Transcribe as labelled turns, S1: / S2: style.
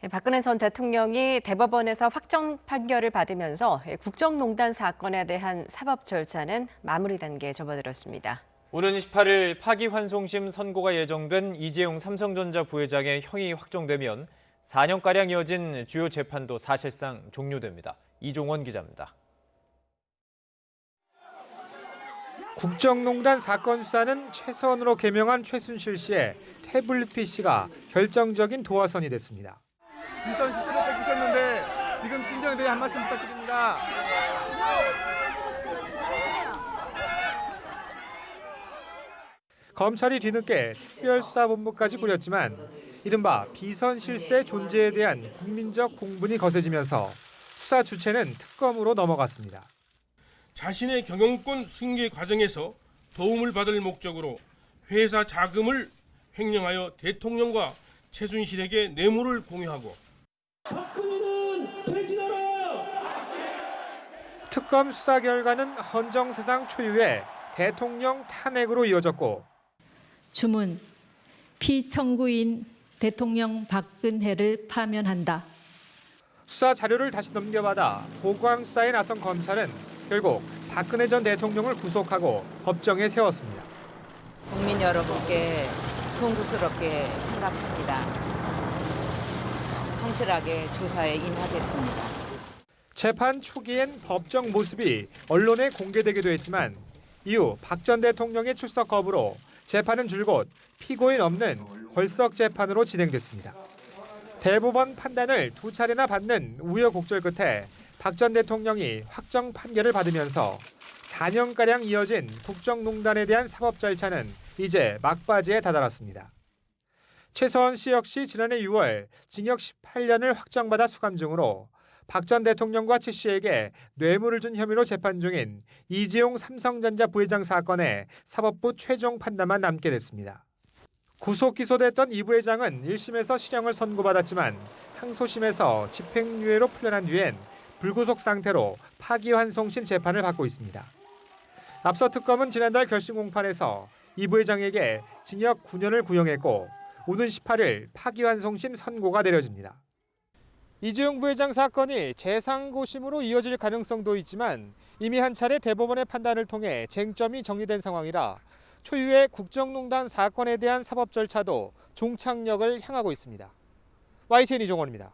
S1: 박근혜 전 대통령이 대법원에서 확정 판결을 받으면서 국정농단 사건에 대한 사법 절차는 마무리 단계에 접어들었습니다.
S2: 오는 18일 파기환송심 선고가 예정된 이재용 삼성전자 부회장의 형이 확정되면 4년가량 이어진 주요 재판도 사실상 종료됩니다. 이종원 기자입니다.
S3: 국정농단 사건 수사는 최선으로 개명한 최순실 씨의 태블릿 PC가 결정적인 도화선이 됐습니다.
S4: 비선 스스로 뽑히셨는데 지금 신경에 대해 한 말씀 부탁드립니다.
S3: 검찰이 뒤늦게 특별수사본부까지 꾸렸지만 이른바 비선 실세 존재에 대한 국민적 공분이 거세지면서 수사 주체는 특검으로 넘어갔습니다.
S5: 자신의 경영권 승계 과정에서 도움을 받을 목적으로 회사 자금을 횡령하여 대통령과 최순실에게 뇌물을 공유하고
S6: 박근혜는 퇴진하라!
S3: 특검 수사 결과는 헌정사상 초유의 대통령 탄핵으로 이어졌고
S7: 주문, 피청구인 대통령 박근혜를 파면한다.
S3: 수사 자료를 다시 넘겨받아 보강 수사에 나선 검찰은 결국 박근혜 전 대통령을 구속하고 법정에 세웠습니다.
S8: 국민 여러분께 송구스럽게 생각합니다. 성실하게 조사에 임하겠습니다.
S3: 재판 초기엔 법정 모습이 언론에 공개되기도 했지만 이후 박 전 대통령의 출석 거부로 재판은 줄곧 피고인 없는 걸석 재판으로 진행됐습니다. 대법원 판단을 두 차례나 받는 우여곡절 끝에 박 전 대통령이 확정 판결을 받으면서 4년가량 이어진 국정농단에 대한 사법 절차는 이제 막바지에 다다랐습니다. 최서원 씨 역시 지난해 6월 징역 18년을 확정받아 수감 중으로 박 전 대통령과 최 씨에게 뇌물을 준 혐의로 재판 중인 이재용 삼성전자 부회장 사건의 사법부 최종 판단만 남게 됐습니다. 구속 기소됐던 이 부회장은 1심에서 실형을 선고받았지만 항소심에서 집행유예로 풀려난 뒤엔 불구속 상태로 파기환송심 재판을 받고 있습니다. 앞서 특검은 지난달 결심 공판에서 이 부회장에게 징역 9년을 구형했고 오는 18일 파기환송심 선고가 내려집니다. 이재용 부회장 사건이 재상고심으로 이어질 가능성도 있지만 이미 한 차례 대법원의 판단을 통해 쟁점이 정리된 상황이라 초유의 국정농단 사건에 대한 사법 절차도 종착역을 향하고 있습니다. YTN 이종원입니다.